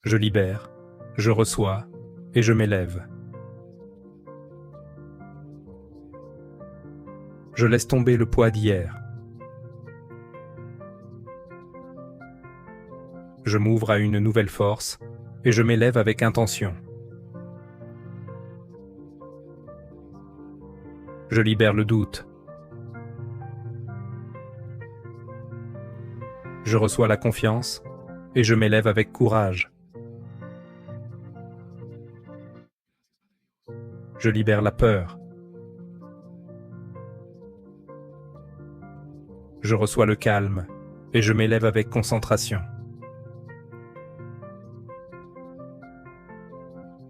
Je libère, je reçois et je m'élève. Je laisse tomber le poids d'hier. Je m'ouvre à une nouvelle force et je m'élève avec intention. Je libère le doute. Je reçois la confiance et je m'élève avec courage. Je libère la peur. Je reçois le calme et je m'élève avec concentration.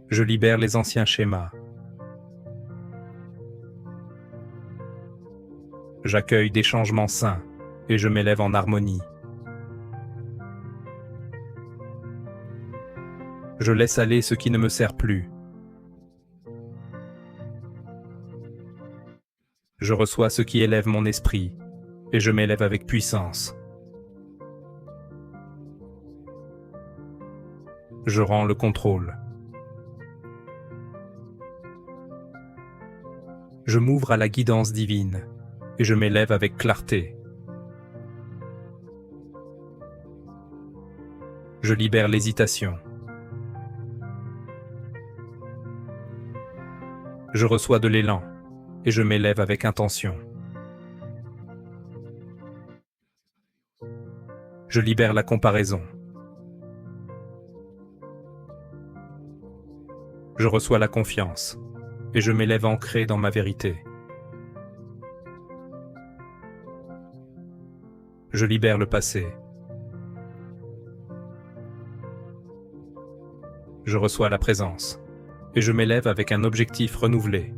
Je libère les anciens schémas. J'accueille des changements sains et je m'élève en harmonie. Je laisse aller ce qui ne me sert plus. Je reçois ce qui élève mon esprit et je m'élève avec puissance. Je rends le contrôle. Je m'ouvre à la guidance divine et je m'élève avec clarté. Je libère l'hésitation. Je reçois de l'élan et je m'élève avec intention. Je libère la comparaison. Je reçois la confiance et je m'élève ancré dans ma vérité. Je libère le passé. Je reçois la présence et je m'élève avec un objectif renouvelé.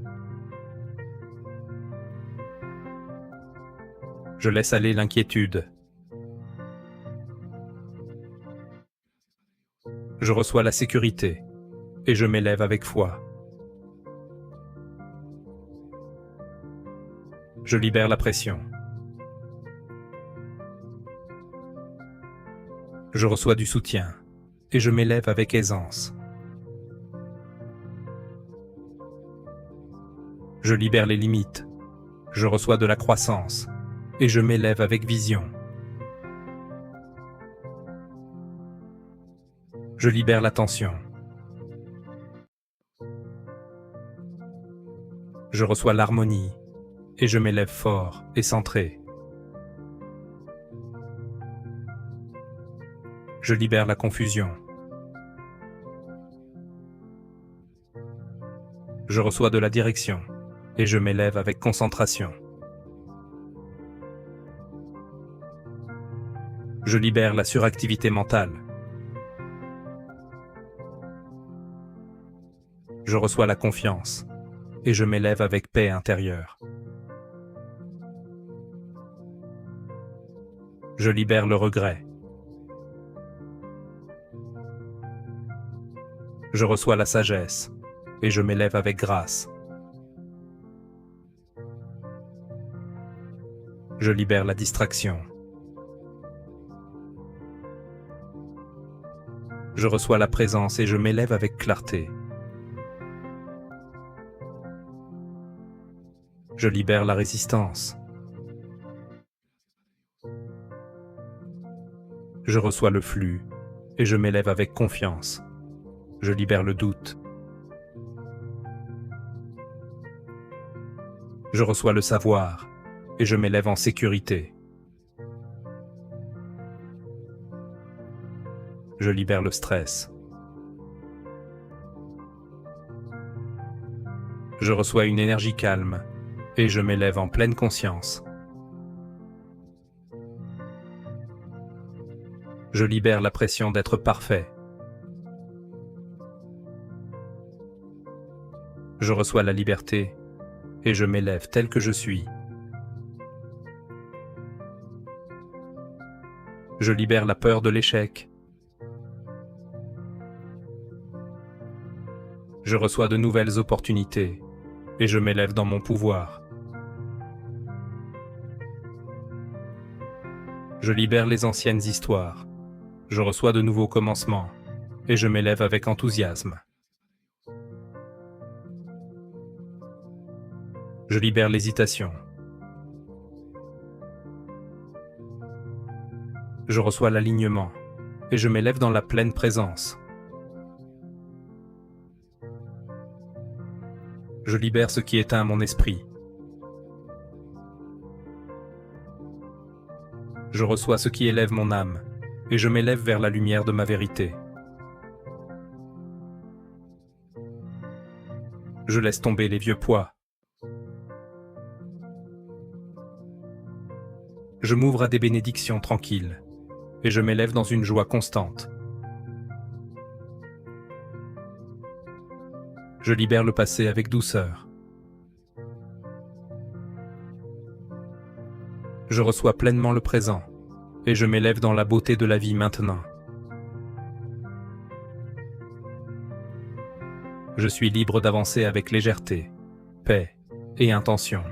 Je laisse aller l'inquiétude. Je reçois la sécurité et je m'élève avec foi. Je libère la pression. Je reçois du soutien et je m'élève avec aisance. Je libère les limites. Je reçois de la croissance et je m'élève avec vision. Je libère la tension. Je reçois l'harmonie et je m'élève fort et centré. Je libère la confusion. Je reçois de la direction et je m'élève avec concentration. Je libère la suractivité mentale. Je reçois la confiance et je m'élève avec paix intérieure. Je libère le regret. Je reçois la sagesse et je m'élève avec grâce. Je libère la distraction. Je reçois la présence et je m'élève avec clarté. Je libère la résistance. Je reçois le flux et je m'élève avec confiance. Je libère le doute. Je reçois le savoir et je m'élève en sécurité. Je libère le stress. Je reçois une énergie calme et je m'élève en pleine conscience. Je libère la pression d'être parfait. Je reçois la liberté et je m'élève tel que je suis. Je libère la peur de l'échec. Je reçois de nouvelles opportunités et je m'élève dans mon pouvoir. Je libère les anciennes histoires. Je reçois de nouveaux commencements et je m'élève avec enthousiasme. Je libère l'hésitation. Je reçois l'alignement, et je m'élève dans la pleine présence. Je libère ce qui éteint mon esprit. Je reçois ce qui élève mon âme, et je m'élève vers la lumière de ma vérité. Je laisse tomber les vieux poids. Je m'ouvre à des bénédictions tranquilles, et je m'élève dans une joie constante. Je libère le passé avec douceur. Je reçois pleinement le présent, et je m'élève dans la beauté de la vie maintenant. Je suis libre d'avancer avec légèreté, paix et intention.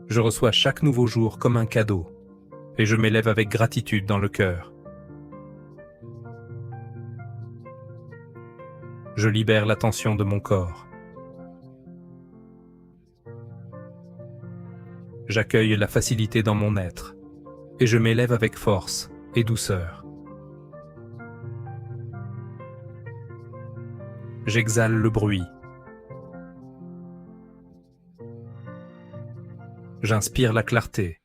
Je reçois chaque nouveau jour comme un cadeau, et je m'élève avec gratitude dans le cœur. Je libère la tension de mon corps. J'accueille la facilité dans mon être, et je m'élève avec force et douceur. J'exhale le bruit. J'inspire la clarté,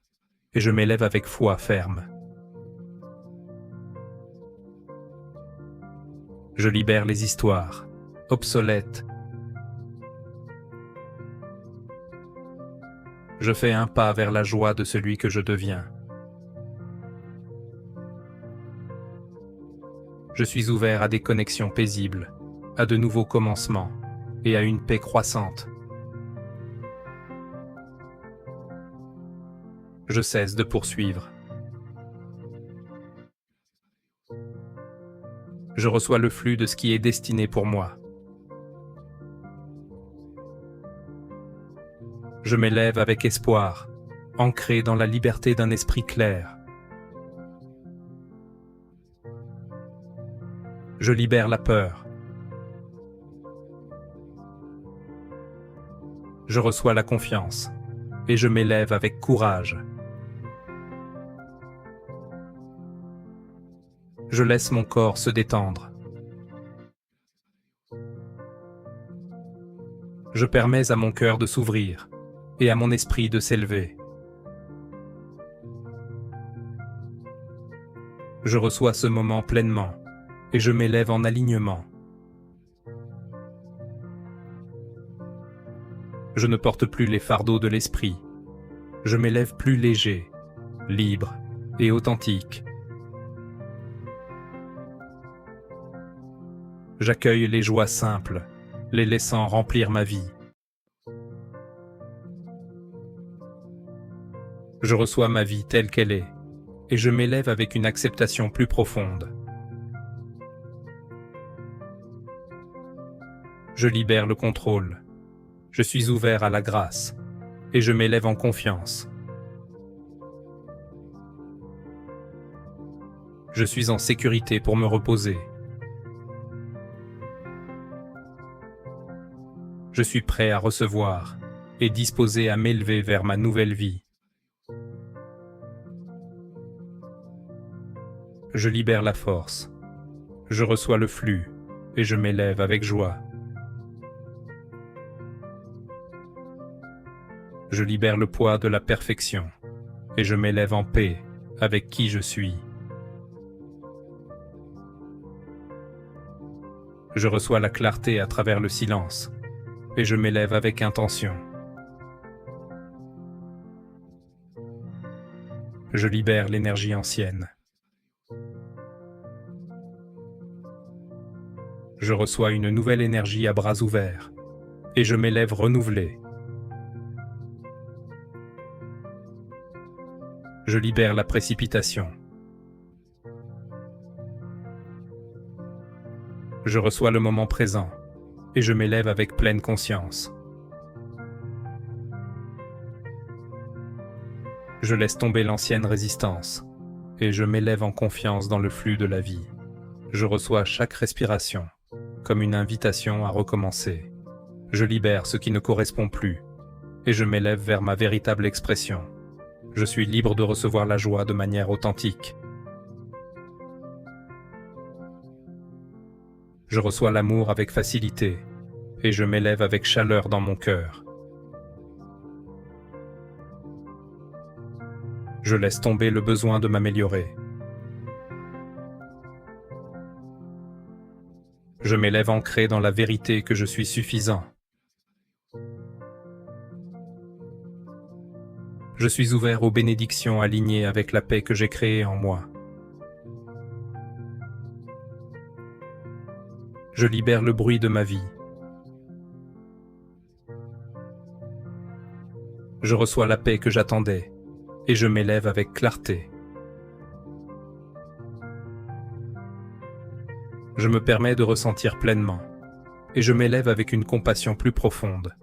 et je m'élève avec foi ferme. Je libère les histoires, obsolètes. Je fais un pas vers la joie de celui que je deviens. Je suis ouvert à des connexions paisibles, à de nouveaux commencements et à une paix croissante. Je cesse de poursuivre. Je reçois le flux de ce qui est destiné pour moi. Je m'élève avec espoir, ancré dans la liberté d'un esprit clair. Je libère la peur. Je reçois la confiance, et je m'élève avec courage. Je laisse mon corps se détendre. Je permets à mon cœur de s'ouvrir et à mon esprit de s'élever. Je reçois ce moment pleinement et je m'élève en alignement. Je ne porte plus les fardeaux de l'esprit. Je m'élève plus léger, libre et authentique. J'accueille les joies simples, les laissant remplir ma vie. Je reçois ma vie telle qu'elle est, et je m'élève avec une acceptation plus profonde. Je libère le contrôle. Je suis ouvert à la grâce, et je m'élève en confiance. Je suis en sécurité pour me reposer. Je suis prêt à recevoir et disposé à m'élever vers ma nouvelle vie. Je libère la force. Je reçois le flux et je m'élève avec joie. Je libère le poids de la perfection et je m'élève en paix avec qui je suis. Je reçois la clarté à travers le silence et je m'élève avec intention. Je libère l'énergie ancienne. Je reçois une nouvelle énergie à bras ouverts et je m'élève renouvelé. Je libère la précipitation. Je reçois le moment présent et je m'élève avec pleine conscience. Je laisse tomber l'ancienne résistance et je m'élève en confiance dans le flux de la vie. Je reçois chaque respiration comme une invitation à recommencer. Je libère ce qui ne correspond plus et je m'élève vers ma véritable expression. Je suis libre de recevoir la joie de manière authentique. Je reçois l'amour avec facilité et je m'élève avec chaleur dans mon cœur. Je laisse tomber le besoin de m'améliorer. Je m'élève ancré dans la vérité que je suis suffisant. Je suis ouvert aux bénédictions alignées avec la paix que j'ai créée en moi. Je libère le bruit de ma vie. Je reçois la paix que j'attendais et je m'élève avec clarté. Je me permets de ressentir pleinement et je m'élève avec une compassion plus profonde.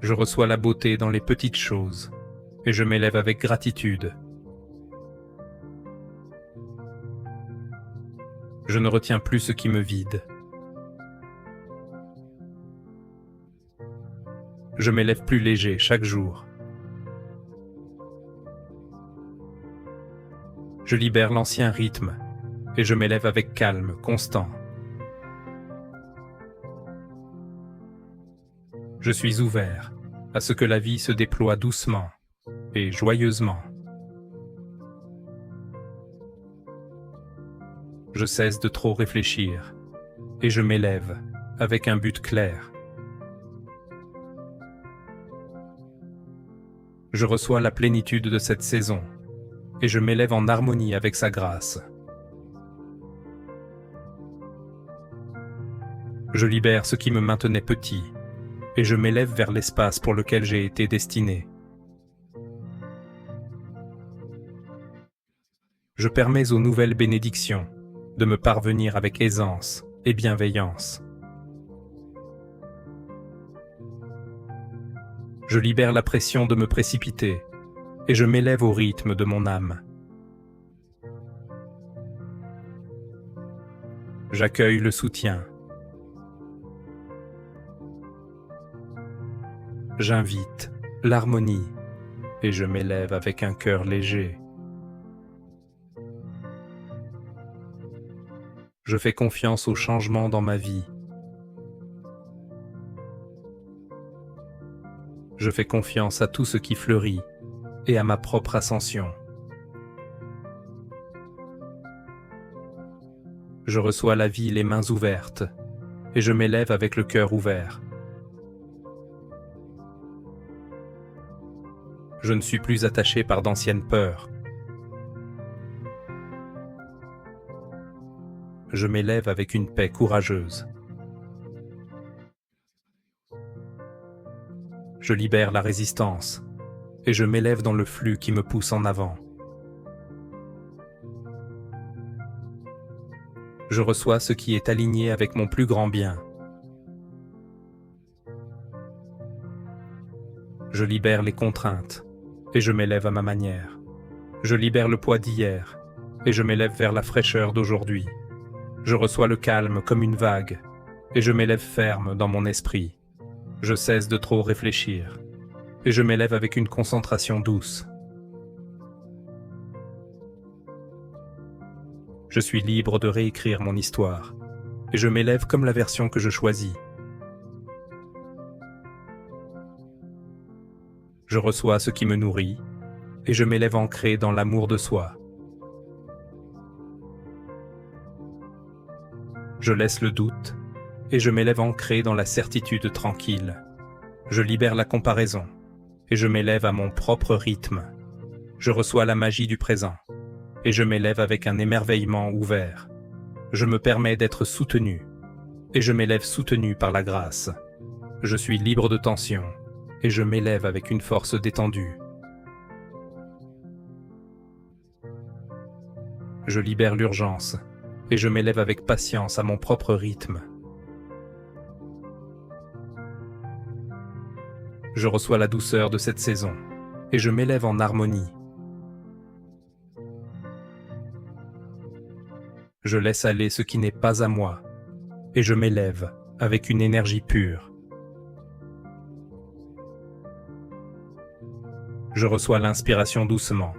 Je reçois la beauté dans les petites choses et je m'élève avec gratitude. Je ne retiens plus ce qui me vide. Je m'élève plus léger chaque jour. Je libère l'ancien rythme et je m'élève avec calme, constant. Je suis ouvert à ce que la vie se déploie doucement et joyeusement. Je cesse de trop réfléchir et je m'élève avec un but clair. Je reçois la plénitude de cette saison et je m'élève en harmonie avec sa grâce. Je libère ce qui me maintenait petit et je m'élève vers l'espace pour lequel j'ai été destiné. Je permets aux nouvelles bénédictions de me parvenir avec aisance et bienveillance. Je libère la pression de me précipiter et je m'élève au rythme de mon âme. J'accueille le soutien. J'invite l'harmonie et je m'élève avec un cœur léger. Je fais confiance au changement dans ma vie. Je fais confiance à tout ce qui fleurit et à ma propre ascension. Je reçois la vie les mains ouvertes et je m'élève avec le cœur ouvert. Je ne suis plus attaché par d'anciennes peurs. Je m'élève avec une paix courageuse. Je libère la résistance et je m'élève dans le flux qui me pousse en avant. Je reçois ce qui est aligné avec mon plus grand bien. Je libère les contraintes et je m'élève à ma manière. Je libère le poids d'hier et je m'élève vers la fraîcheur d'aujourd'hui. Je reçois le calme comme une vague et je m'élève ferme dans mon esprit. Je cesse de trop réfléchir et je m'élève avec une concentration douce. Je suis libre de réécrire mon histoire et je m'élève comme la version que je choisis. Je reçois ce qui me nourrit et je m'élève ancré dans l'amour de soi. Je laisse le doute et je m'élève ancré dans la certitude tranquille. Je libère la comparaison et je m'élève à mon propre rythme. Je reçois la magie du présent et je m'élève avec un émerveillement ouvert. Je me permets d'être soutenu et je m'élève soutenu par la grâce. Je suis libre de tension et je m'élève avec une force détendue. Je libère l'urgence et je m'élève avec patience à mon propre rythme. Je reçois la douceur de cette saison et je m'élève en harmonie. Je laisse aller ce qui n'est pas à moi, et je m'élève avec une énergie pure. Je reçois l'inspiration doucement,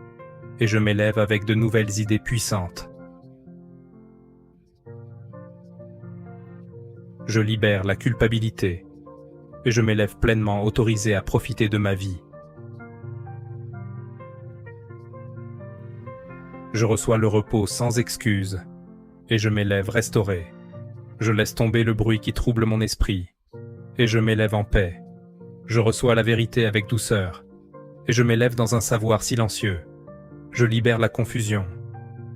et je m'élève avec de nouvelles idées puissantes. Je libère la culpabilité, et je m'élève pleinement autorisé à profiter de ma vie. Je reçois le repos sans excuse, et je m'élève restauré. Je laisse tomber le bruit qui trouble mon esprit, et je m'élève en paix. Je reçois la vérité avec douceur, et je m'élève dans un savoir silencieux. Je libère la confusion,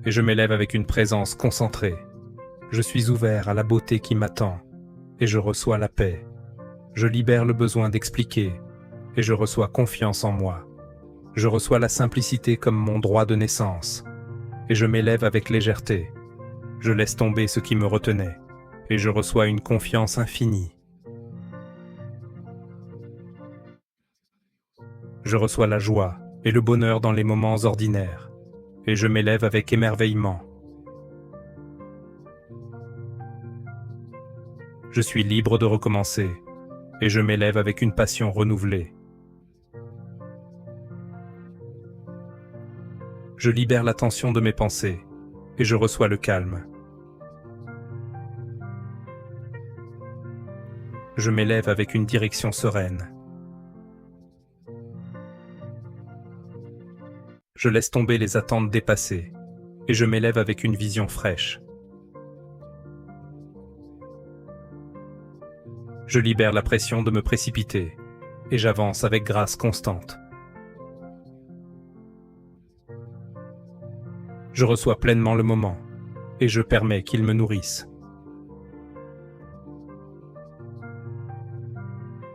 et je m'élève avec une présence concentrée. Je suis ouvert à la beauté qui m'attend, et je reçois la paix. Je libère le besoin d'expliquer, et je reçois confiance en moi. Je reçois la simplicité comme mon droit de naissance, et je m'élève avec légèreté. Je laisse tomber ce qui me retenait, et je reçois une confiance infinie. Je reçois la joie et le bonheur dans les moments ordinaires, et je m'élève avec émerveillement. Je suis libre de recommencer, et je m'élève avec une passion renouvelée. Je libère la tension de mes pensées, et je reçois le calme. Je m'élève avec une direction sereine. Je laisse tomber les attentes dépassées, et je m'élève avec une vision fraîche. Je libère la pression de me précipiter, et j'avance avec grâce constante. Je reçois pleinement le moment, et je permets qu'il me nourrisse.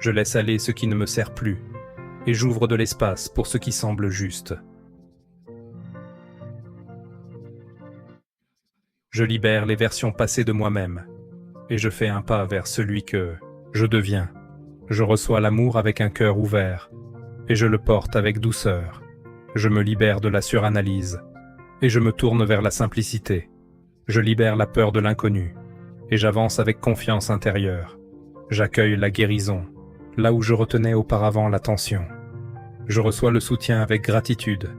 Je laisse aller ce qui ne me sert plus, et j'ouvre de l'espace pour ce qui semble juste. Je libère les versions passées de moi-même, et je fais un pas vers celui que je deviens. Je reçois l'amour avec un cœur ouvert, et je le porte avec douceur. Je me libère de la suranalyse, et je me tourne vers la simplicité. Je libère la peur de l'inconnu, et j'avance avec confiance intérieure. J'accueille la guérison, là où je retenais auparavant la tension. Je reçois le soutien avec gratitude,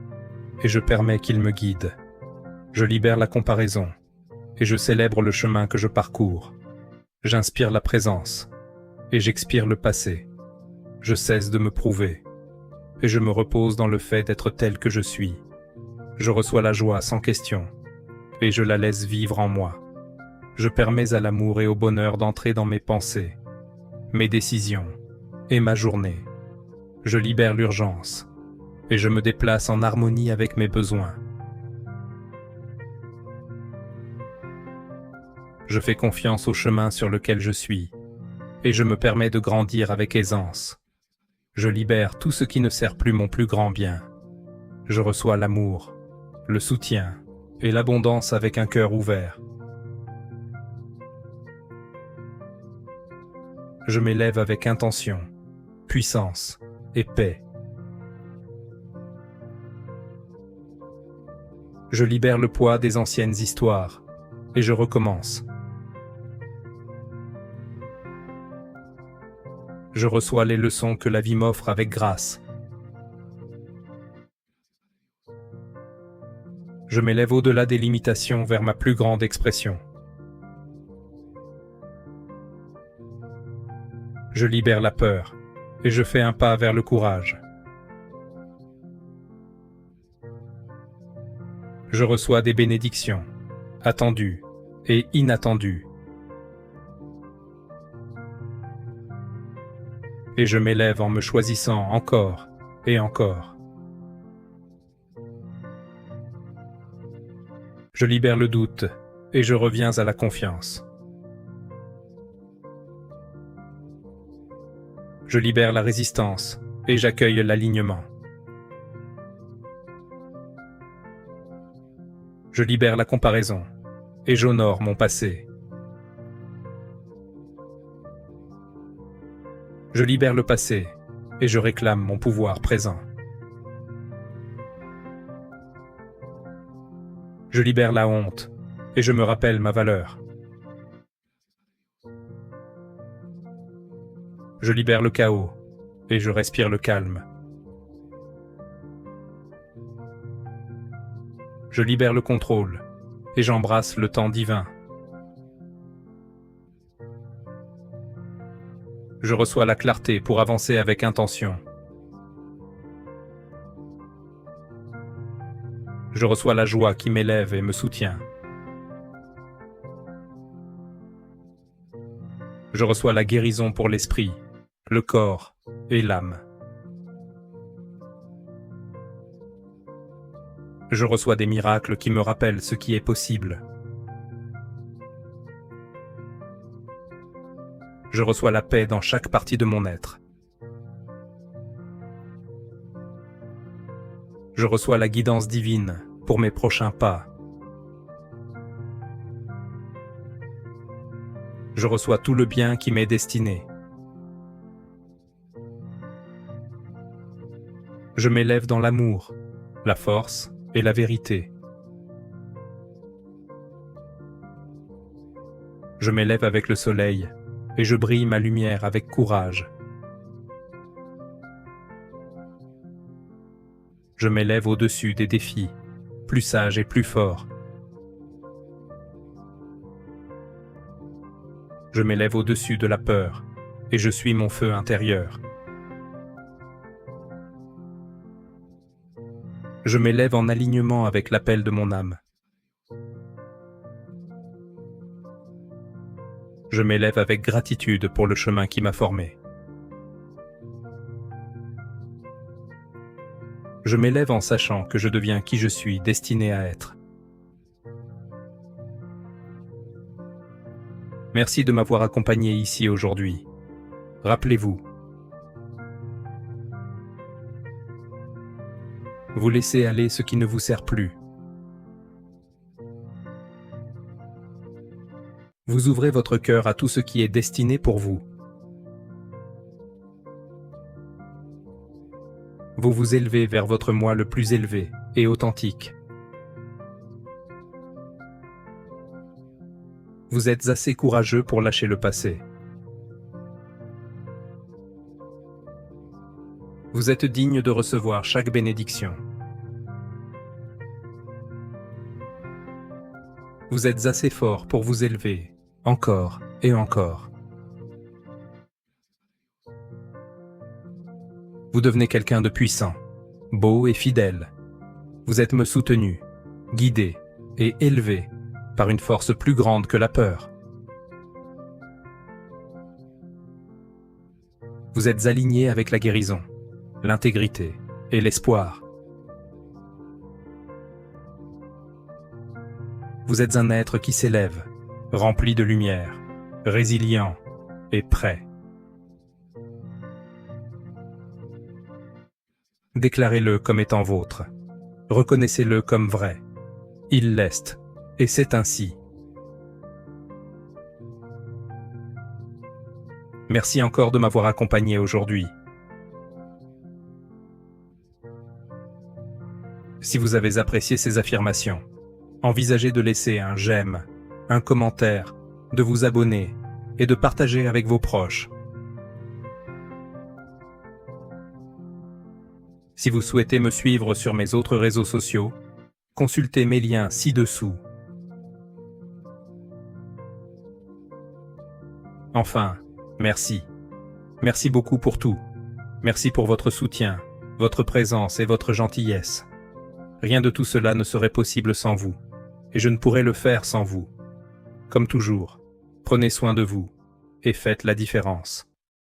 et je permets qu'il me guide. Je libère la comparaison, et je célèbre le chemin que je parcours. J'inspire la présence, et j'expire le passé. Je cesse de me prouver, et je me repose dans le fait d'être tel que je suis. Je reçois la joie sans question, et je la laisse vivre en moi. Je permets à l'amour et au bonheur d'entrer dans mes pensées, mes décisions et ma journée. Je libère l'urgence, et je me déplace en harmonie avec mes besoins. Je fais confiance au chemin sur lequel je suis, et je me permets de grandir avec aisance. Je libère tout ce qui ne sert plus mon plus grand bien. Je reçois l'amour, le soutien et l'abondance avec un cœur ouvert. Je m'élève avec intention, puissance et paix. Je libère le poids des anciennes histoires, et je recommence. Je reçois les leçons que la vie m'offre avec grâce. Je m'élève au-delà des limitations vers ma plus grande expression. Je libère la peur, et je fais un pas vers le courage. Je reçois des bénédictions, attendues et inattendues. Et je m'élève en me choisissant encore et encore. Je libère le doute et je reviens à la confiance. Je libère la résistance et j'accueille l'alignement. Je libère la comparaison et j'honore mon passé. Je libère le passé et je réclame mon pouvoir présent. Je libère la honte, et je me rappelle ma valeur. Je libère le chaos, et je respire le calme. Je libère le contrôle, et j'embrasse le temps divin. Je reçois la clarté pour avancer avec intention. Je reçois la joie qui m'élève et me soutient. Je reçois la guérison pour l'esprit, le corps et l'âme. Je reçois des miracles qui me rappellent ce qui est possible. Je reçois la paix dans chaque partie de mon être. Je reçois la guidance divine pour mes prochains pas. Je reçois tout le bien qui m'est destiné. Je m'élève dans l'amour, la force et la vérité. Je m'élève avec le soleil et je brille ma lumière avec courage. Je m'élève au-dessus des défis, plus sage et plus fort. Je m'élève au-dessus de la peur et je suis mon feu intérieur. Je m'élève en alignement avec l'appel de mon âme. Je m'élève avec gratitude pour le chemin qui m'a formé. Je m'élève en sachant que je deviens qui je suis destiné à être. Merci de m'avoir accompagné ici aujourd'hui. Rappelez-vous, vous laissez aller ce qui ne vous sert plus. Vous ouvrez votre cœur à tout ce qui est destiné pour vous. Vous vous élevez vers votre moi le plus élevé et authentique. Vous êtes assez courageux pour lâcher le passé. Vous êtes digne de recevoir chaque bénédiction. Vous êtes assez fort pour vous élever, encore et encore. Vous devenez quelqu'un de puissant, beau et fidèle. Vous êtes me soutenu, guidé et élevé par une force plus grande que la peur. Vous êtes aligné avec la guérison, l'intégrité et l'espoir. Vous êtes un être qui s'élève, rempli de lumière, résilient et prêt. Déclarez-le comme étant vôtre. Reconnaissez-le comme vrai. Il l'est, et c'est ainsi. Merci encore de m'avoir accompagné aujourd'hui. Si vous avez apprécié ces affirmations, envisagez de laisser un j'aime, un commentaire, de vous abonner et de partager avec vos proches. Si vous souhaitez me suivre sur mes autres réseaux sociaux, consultez mes liens ci-dessous. Enfin, merci. Merci beaucoup pour tout. Merci pour votre soutien, votre présence et votre gentillesse. Rien de tout cela ne serait possible sans vous, et je ne pourrais le faire sans vous. Comme toujours, prenez soin de vous et faites la différence.